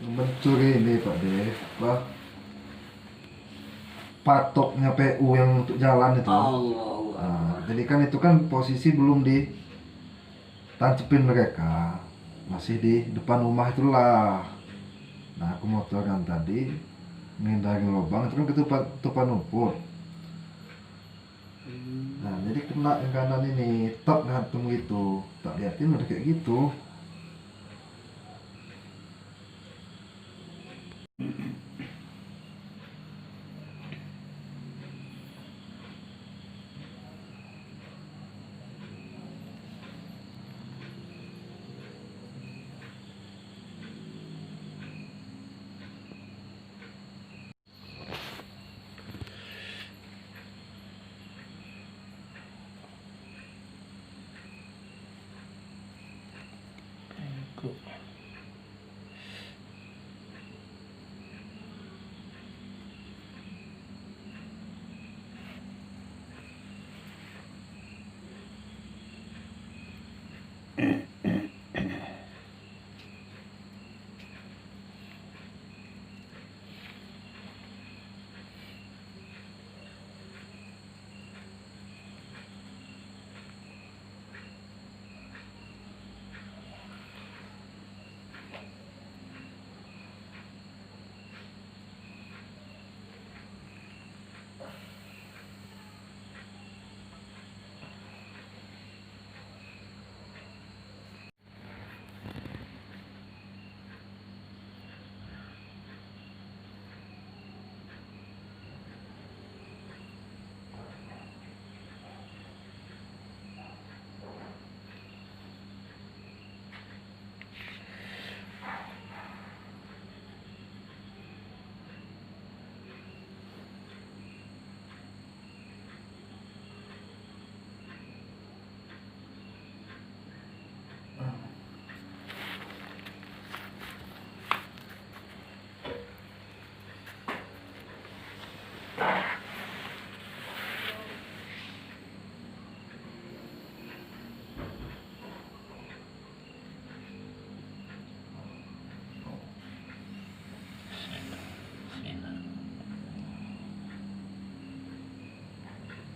mencuri ini Pak De, apa, patoknya PU yang untuk jalan itu. Nah, jadi kan itu kan posisi belum ditancepin mereka, masih di depan rumah itulah. Nah aku motorkan tadi menghindari lubang itu kan ketupan rumput. Nah jadi kena yang kanan ini, tak ngantem gitu, tak liatin udah kayak gitu.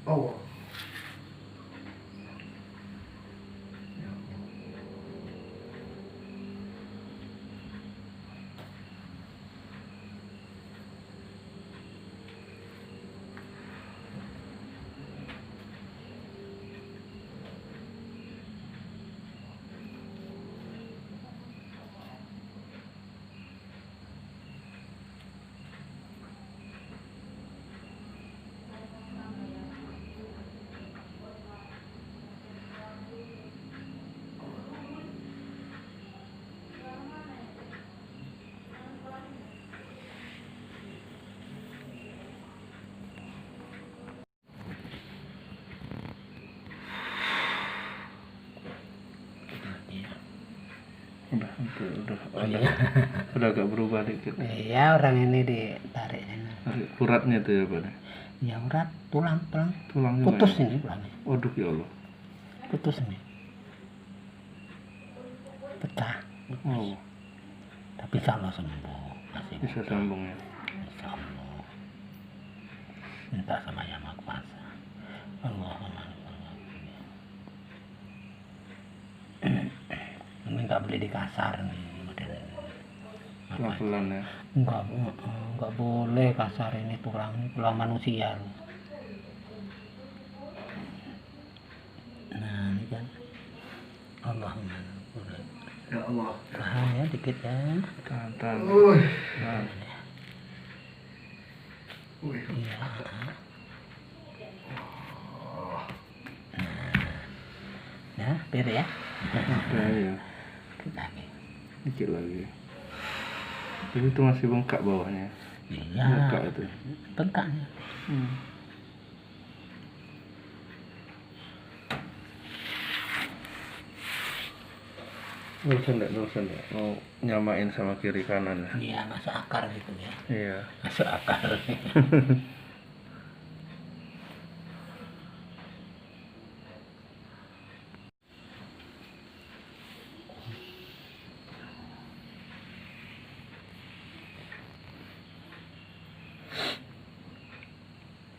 Oh. Udah Oh iya. udah agak berubah dikit. Iya, orang ini ditarik ini. Uratnya tuh ya Pak. Ya urat, tulang Tulangnya putus banyak. ini tulangnya, Waduh ya Allah. putus ini, pecah. Oh, Tapi insya Allah sembuh, masih bisa muda. sambung ya. Insya Allah. Minta sama Yang Maha Kuasa. Allahumma. Ini nggak boleh dikasar nih model. Pelan-pelan ya. Nggak boleh kasar, ini tulang manusia loh. Nah ini kan Allahumma. Ya Allah. Tahan ya dikit ya. Tahan. Nah, Iya. Nah, biar ya. udah ya. Lagi. Dikit lagi. Jadi itu masih bengkak bawahnya. Iya. Bengkak itu. Bengkaknya. Nurusan enggak? Mau nyamain sama kiri kanan ya? Iya, masuk akar gitu ya. Iya. Masuk akar.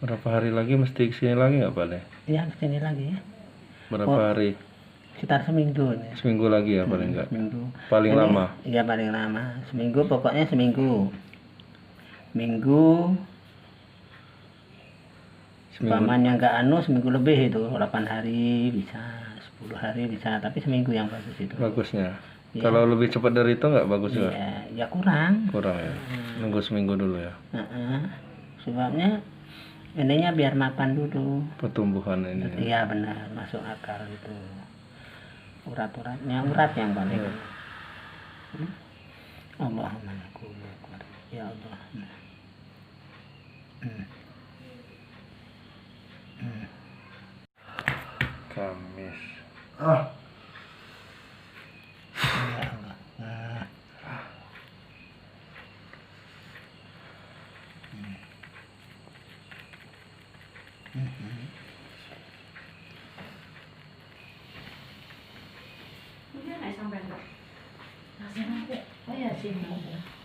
Berapa hari lagi mesti kesini lagi nggak Pak deh? Ya kesini lagi ya. Berapa Oh. hari? Sekitar seminggu nih. Seminggu lagi ya paling nggak? Seminggu. Paling Ini- lama? Iya paling lama. Seminggu, pokoknya seminggu. Minggu. Seminggu. Umpamanya nggak seminggu lebih itu 8 hari bisa, 10 hari bisa, tapi seminggu yang bagus itu. Bagusnya. Iya. Kalau lebih cepat dari itu nggak bagus juga? Iya, ya kurang. Kurang ya. Nunggu seminggu dulu ya. Heeh. Sebabnya ininya biar mapan dulu. Pertumbuhan ini. Iya benar, masuk akal itu. Urat-uratnya, urat yang paling. Iya. Allahumma qul ya Allah. Kamis. Ah, Ya Allah. Nah.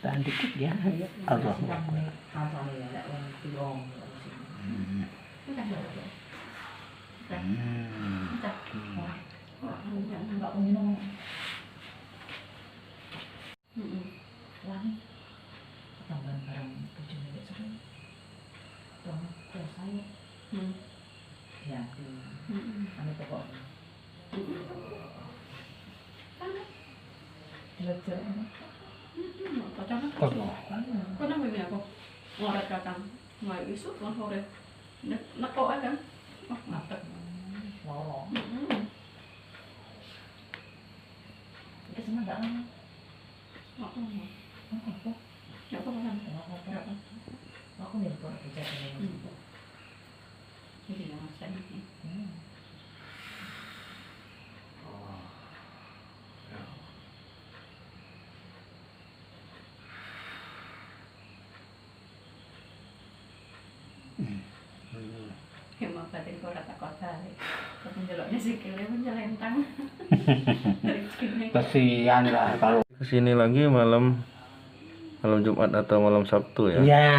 Tahan dikit ya. Allah. Allah. Có năng mẹ không? Ngồi đặt cả tầng, ngồi suốt con thôi đây. Nó có ấy kan? Mặt tật. Jadi jangan sedih. Emang batin kau rata kota deh. Tapi jeloknya sikilnya pun jelentang. Kesian lah kalau. Kesini lagi malam Jumat atau malam Sabtu ya? Ya,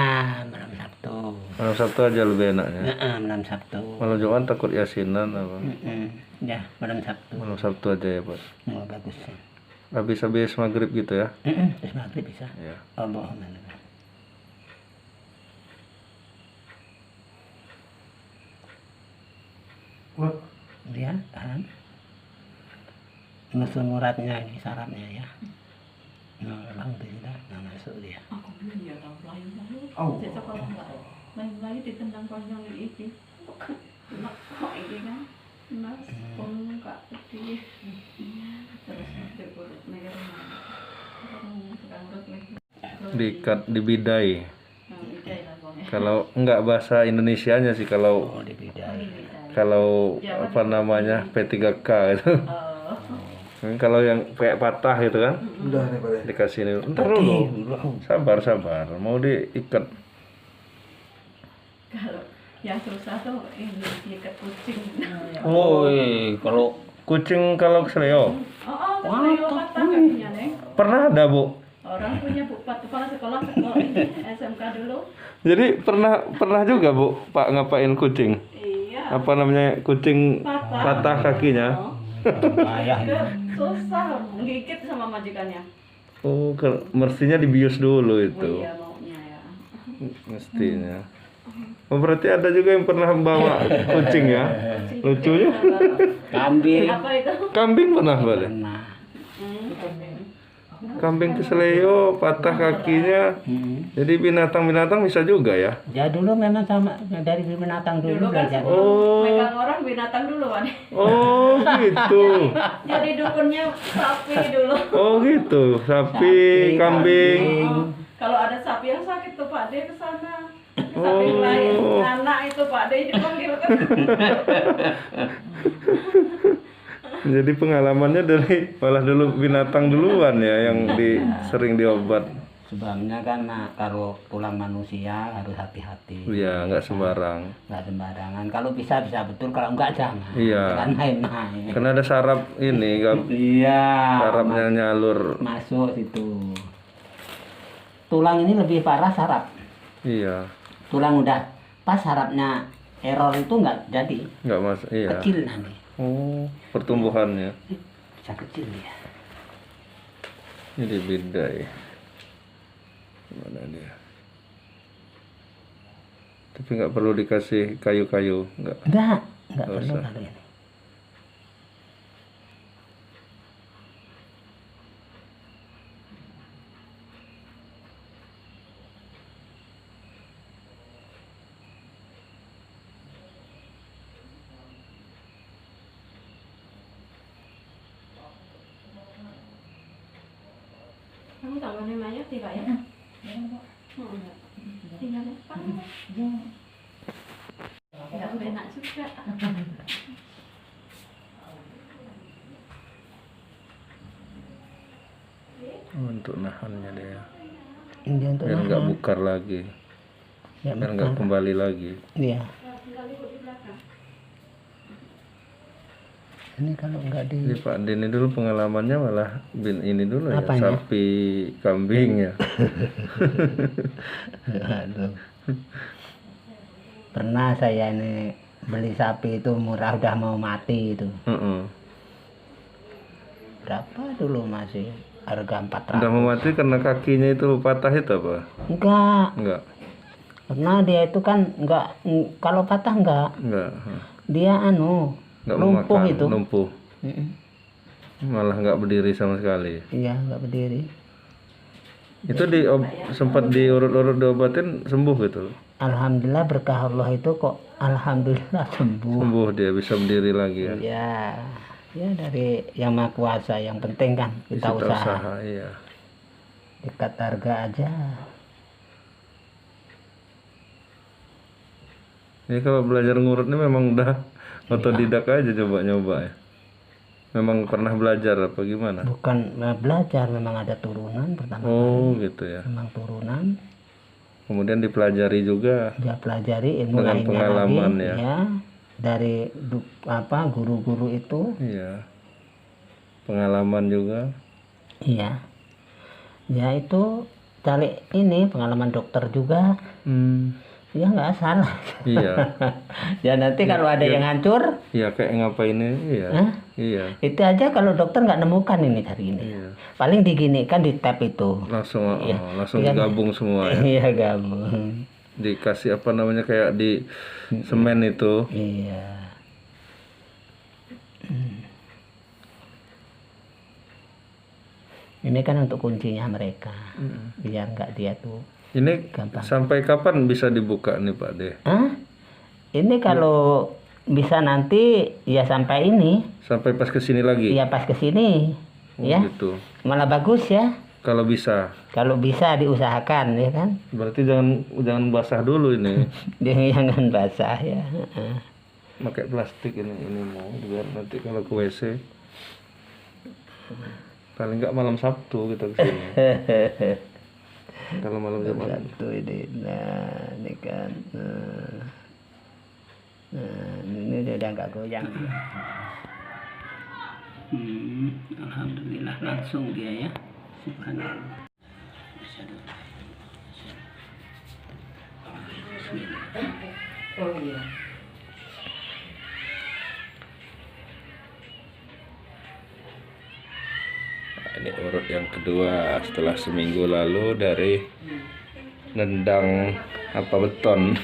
malam Sabtu. Malam Sabtu aja lebih enaknya. Malam Sabtu. Malam Jumat takut yasinan apa? Ya, malam Sabtu. Malam Sabtu aja ya Pak. Oh, bagus ya. Habis maghrib gitu ya? Terus maghrib bisa. Ya. Allahumma. wah, Ya, kan. Nusul muratnya ini syaratnya ya. Alhamdulillah, nggak masuk dia. Aku belum ya tahu lain-lain. Oh. Saya sekolah enggak. Lain-lain ditendang panjang ini. Kok ini kan? Mas, pun kak putih. Terus diurut negara mana? Sekarang urut lagi. Diikat di bidai. Bidai lah pokoknya. Kalau enggak bahasa Indonesianya sih kalau Oh, dibidai. apa namanya P3K itu. Kalau yang kayak patah gitu kan udah nih Pak deh. dikasih ini. Ntar dulu. Sabar mau diikat. Kalau yang susah tuh ini ikat kucing. Oh, kalau Kucing kalau keseleo. Keselio patah kakinya, Neng. Pernah ada, Bu? Orang punya kepala sekolah ini SMK dulu. Jadi pernah juga, Bu, Pak ngapain kucing? Iya. Apa namanya? Kucing patah kakinya. bahaya Itu ini. susah menggigit sama majikannya. Oh, mestinya dibius dulu Oh itu. iya maunya ya. Mestinya. Oh, berarti ada juga yang pernah bawa kucing ya? Lucunya. Kambing. Apa itu? Kambing pernah, Pak? Nah, Kambing keseleo, patah kakinya. Jadi binatang-binatang bisa juga ya? ya dulu memang sama dari binatang dulu Dulu kan belajar. Oh. megang orang binatang dulu kan. Oh, gitu. Jadi dukunnya sapi dulu. Oh, gitu. Sapi, kambing. Oh, kalau ada sapi yang sakit tuh Pak D ke sana. Sapi Oh. lain, anak itu Pak D dipanggil kan. Jadi pengalamannya dari malah dulu binatang duluan ya yang sering diobat. Sebabnya kan kalau tulang manusia harus hati-hati. Iya, nggak sembarang. Nggak sembarangan. Kalau bisa betul, kalau enggak jangan. Iya. Jangan main-main. Karena ada saraf ini, Iya. sarafnya nyalur. Masuk situ. Tulang ini lebih parah saraf. Iya. Tulang udah pas sarafnya error itu nggak jadi, Nggak mas, iya. kecil nanti. Oh, pertumbuhannya. Bisa kecil ya. Ini beda ya. Mana dia? Tapi nggak perlu dikasih kayu-kayu, nggak. Nggak Nggak perlu usah. kalau ini. Kamu tak boleh mayat tidak ya? Enggak. Tinggal depan. Enggak enak juga. Untuk nahannya dia. Ini untuk Biar nggak nahan. bukar lagi. Ya, Biar nggak bukar. kembali lagi. Iya. Tinggal ikut di belakang. Ini kalau nggak di Jadi Pak Den ini dulu pengalamannya malah ini dulu ya, Apanya? sapi kambing ya. Aduh. Pernah saya ini beli sapi itu murah, udah mau mati itu. Heeh. Berapa dulu masih harga Udah 400. mau mati karena kakinya itu patah itu apa? Enggak, Enggak. karena dia itu kan enggak, kalau patah enggak, Enggak. dia anu Enggak lumpuh memakan, itu. lumpuh. Mm-mm. Malah enggak berdiri sama sekali. Iya, enggak berdiri. Itu sempat diurut-urut diobatin sembuh gitu. Alhamdulillah berkah Allah itu kok alhamdulillah sembuh. Sembuh dia bisa berdiri lagi ya. Iya. Ya dari Yang Maha Kuasa, yang penting kan kita usaha. Iya. Dekat harga aja. Ini kalau belajar ngurut ini memang udah otodidak aja coba-nyoba ya. Memang pernah belajar apa gimana? Bukan belajar, memang ada turunan pertama. Oh gitu ya. Memang turunan. Kemudian dipelajari juga. Dia pelajari ilmu Dengan lainnya pengalaman lagi, ya. Dari guru-guru itu. Iya. Pengalaman juga. Iya. Ya itu cari ini pengalaman dokter juga. Ya nggak salah. Iya. Ya nanti kalau ada yang hancur, Iya kayak ngapain ini? Iya. Hah? Iya. itu aja kalau dokter nggak nemukan ini hari ini. Iya. Paling diginikan di tab itu. Langsung Iya. langsung Iya. digabung semua ya. Iya gabung. Dikasih apa namanya kayak di semen itu. Iya. Ini kan untuk kuncinya mereka, biar nggak dia tuh. Ini Gampang. sampai kapan bisa dibuka nih Pak De? Hah? Ini kalau bisa nanti ya sampai ini, Sampai pas kesini lagi? ya pas kesini, Oh, ya gitu. malah bagus ya. Kalau bisa. Kalau bisa diusahakan ya kan, Berarti jangan basah dulu ini. dia jangan basah ya. Heeh. Pakai plastik ini mau biar nanti kalau ke WC. Paling nggak malam Sabtu kita kesini. Kalau malam Jumat. Satu ini, nah ini kan, nah ini udah nggak goyang. Alhamdulillah langsung dia ya. Subhanallah. Oh iya. Ini urut yang kedua setelah seminggu lalu dari nendang beton.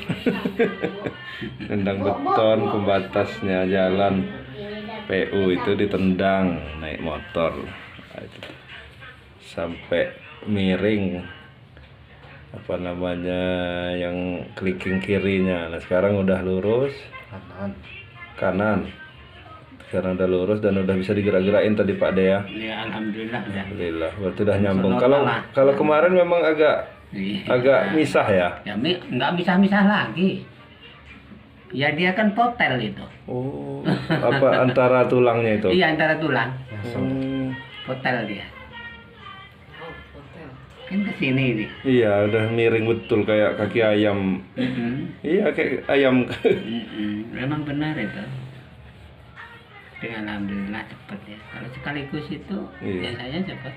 Nendang beton pembatasnya jalan PU itu ditendang naik motor. Nah, itu. Sampai miring yang clicking kirinya. Nah sekarang udah lurus kanan. Sekarang udah lurus dan udah bisa digerak-gerakin tadi Pak De ya. Ya alhamdulillah udah. Alhamdulillah, berarti udah nyambung. Normal Kalau lah. kemarin memang agak misah ya. Ya nggak misah-misah lagi. Ya dia kan total itu. Oh, apa antara tulangnya itu? Iya antara tulang. Hmm, Total dia. Kan kesini nih. iya, udah miring betul kayak kaki ayam. Iya, kayak ayam. Memang benar itu. Dengan alhamdulillah cepat ya. Kalau sekaligus itu Iya. biasanya cepat.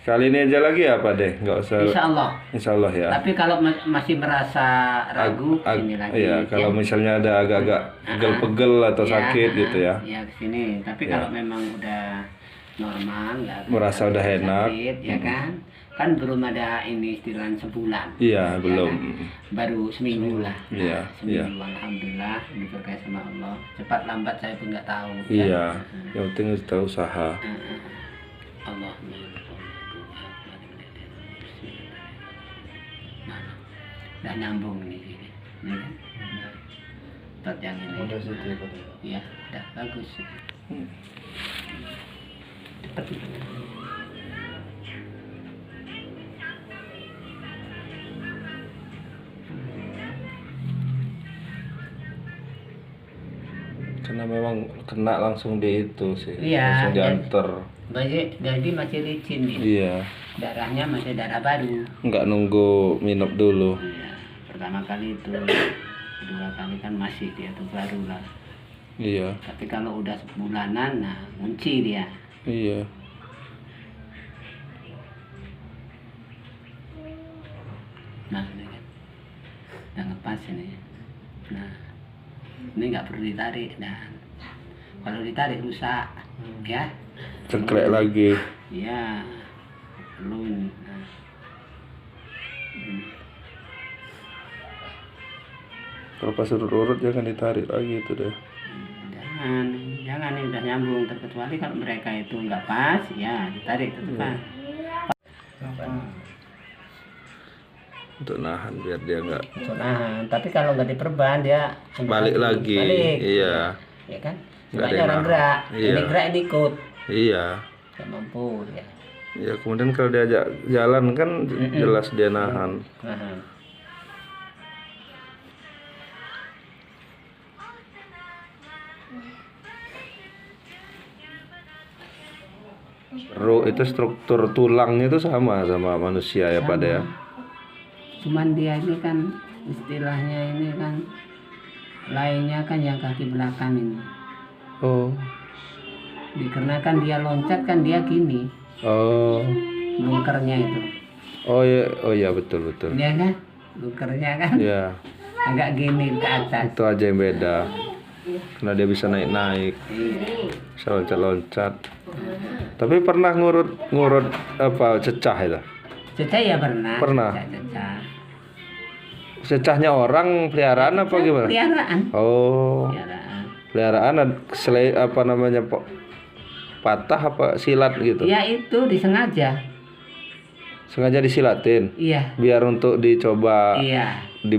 Kali ini aja lagi ya Pak De, nggak usah. Insya Allah. Insya Allah ya. Tapi kalau masih merasa ragu, sini lagi. Iya, kalau misalnya ada agak-agak pegel-pegel atau sakit gitu ya. Ya kesini. Tapi kalau memang udah normal, nggak Merasa udah sakit, enak. ya kan? Kan belum ada ini istilah sebulan. Iya, Ya belum. kan? Baru seminggu lah. Iya, seminggu. Alhamdulillah diberkahi sama Allah. Cepat lambat saya pun nggak tahu. Iya, yang penting kita usaha. Allah. Udah nyambung nih ini kan? Tot yang ini. Udah situ ya, Pak. Iya, udah bagus. Cepet. Karena memang kena langsung di itu sih, Iya, langsung diantar. Jadi masih licin nih. Iya, Darahnya masih darah baru. nggak nunggu minum dulu. Iya. Pertama kali itu, kedua kali kan masih dia tuh baru lah. Iya, Tapi kalau udah sebulanan, nah kunci dia. iya. Nah, ini kan. Udah ngepas ini. Nah, ini nggak perlu ditarik dan kalau ditarik rusak, ya. Cengklek lagi. Iya, perlu. Nah. Kalau pas urut-urut jangan ditarik lagi itu deh. Jangan ini udah nyambung. Terkecuali kalau mereka itu nggak pas, ya ditarik tetap pas. Untuk nahan biar dia nggak Untuk nahan. Tapi kalau nggak diperban dia balik lagi. Balik. Iya, Ya kan? Nggak ada Sebenarnya yang orang nahan. gerak. Iya. Ini gerak ini ikut. iya. Nggak mampu ya. Ya kemudian kalau diajak jalan kan jelas dia nahan. Nahan. Itu struktur tulangnya itu sama manusia ya Pak De ya. Cuman dia ini kan istilahnya ini kan lainnya kan yang kaki belakang ini. Oh, Dikarenakan dia loncat kan dia gini, oh, lungkernya itu. oh ya betul. Dia kan lungkernya kan Ya, agak gini ke atas. itu aja yang beda. Karena dia bisa naik-naik, bisa loncat-loncat. Tapi pernah ngurut apa cecah itu? Cecah ya pernah. Pernah. Cecah. Cecahnya orang peliharaan apa gimana? Peliharaan. Oh, Peliharaan. peliharaan apa namanya patah apa silat gitu? Ya itu disengaja. Sengaja disilatin Iya. biar untuk dicoba Iya. di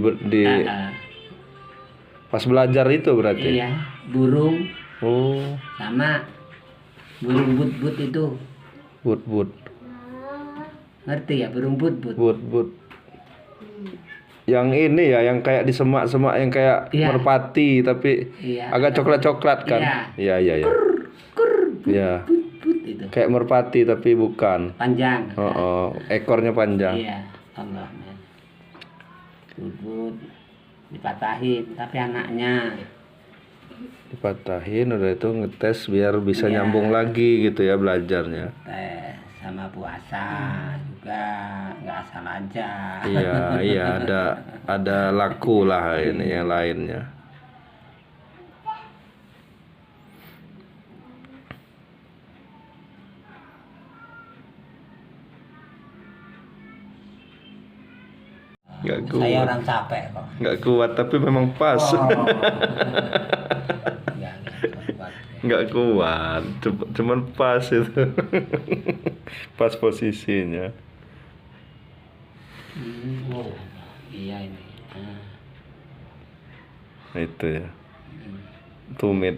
pas belajar itu berarti. Iya. Burung Oh, sama burung but itu. but. Ngerti ya burung but. But. Yang ini ya, yang kayak di semak-semak yang kayak Iya. merpati tapi Iya. agak coklat-coklat kan? Iya. Iya. Ya, But itu. kayak merpati tapi bukan. Panjang. Oh, ekornya panjang. Iya. Allah men. But dipatahin tapi anaknya. Dipatahin udah itu ngetes biar bisa Iya. nyambung lagi gitu ya belajarnya. Tes sama puasa juga nggak asal aja. Iya, ada laku lah ini yang lainnya. Nggak Saya kuat, orang capek kok. nggak kuat tapi memang pas. Nggak kuat. Nggak kuat, cuman pas itu. Pas posisinya. Oh, iya ini. Nah, itu ya. Tumit.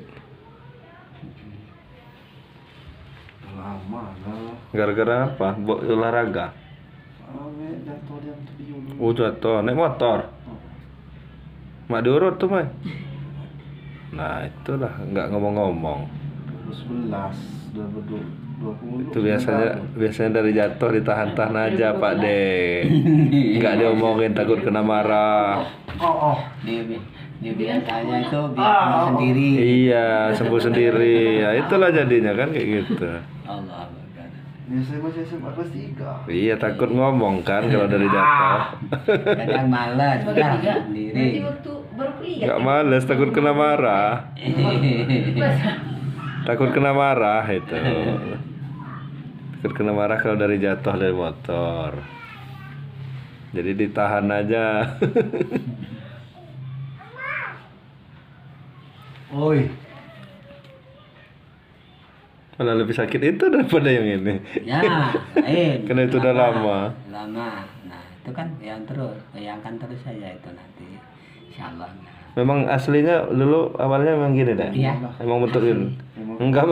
Lama lah. Gara-gara apa? Olahraga. Jatuh dia untuk dulu. Oh jatuh, naik motor. Mak diurut tuh, Mai. Nah, itulah nggak ngomong-ngomong. 2011, 2020. Itu biasanya dari jatuh ditahan-tahan aja, Pak De. Nggak diomongin takut kena marah. Oh. Dia biasanya itu biar sendiri. Iya, sembuh sendiri. Ya itulah jadinya kan kayak gitu. Allah Akbar. Ya saya masih SMA kelas 3. Iya, takut ngomong kan kalau dari jatuh. Kadang malas Sebagai udah tiga. sendiri. Berarti waktu baru kuliah. Nggak males, takut kena marah. Masa? Takut kena marah itu. Takut kena marah kalau dari jatuh dari motor. Jadi ditahan aja. Oi. Malah lebih sakit itu daripada yang ini. Ya, lain. Karena itu udah lama. Lama. Nah, itu kan yang terus, bayangkan terus saja itu nanti. Insyaallah. Memang aslinya dulu awalnya memang gini dah. Iya. Emang bentuk ini. Enggak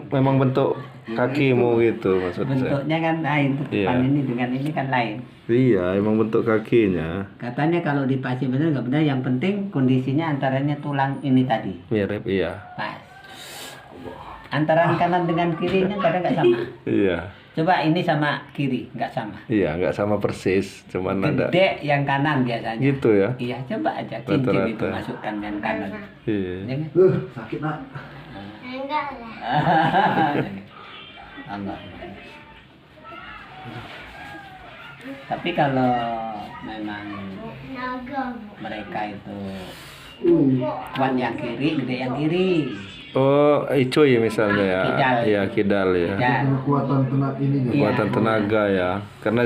memang bentuk kakimu gitu maksudnya. Bentuknya kan lain, Iya. depan ini dengan ini kan lain. Iya, emang bentuk kakinya Katanya kalau dipasang benar nggak benar, yang penting kondisinya antaranya tulang ini tadi mirip, iya. pas. Antara kanan dengan kirinya kadang nggak sama. Iya. Coba ini sama kiri nggak sama. Iya, nggak sama persis, cuman ada Gede yang kanan biasanya. gitu ya. Iya, coba aja cincin Rata-rata. itu masukkan yang kanan. Iya. Ya kan? Sakit nak. Allah. Tapi kalau memang mereka itu kuat yang kiri, gede yang kiri. Oh, icuy misalnya ya. Kidal. Iya, kidal ya. Ya. Kekuatan tenaga ini. Iya. Kekuatan tenaga ya. Karena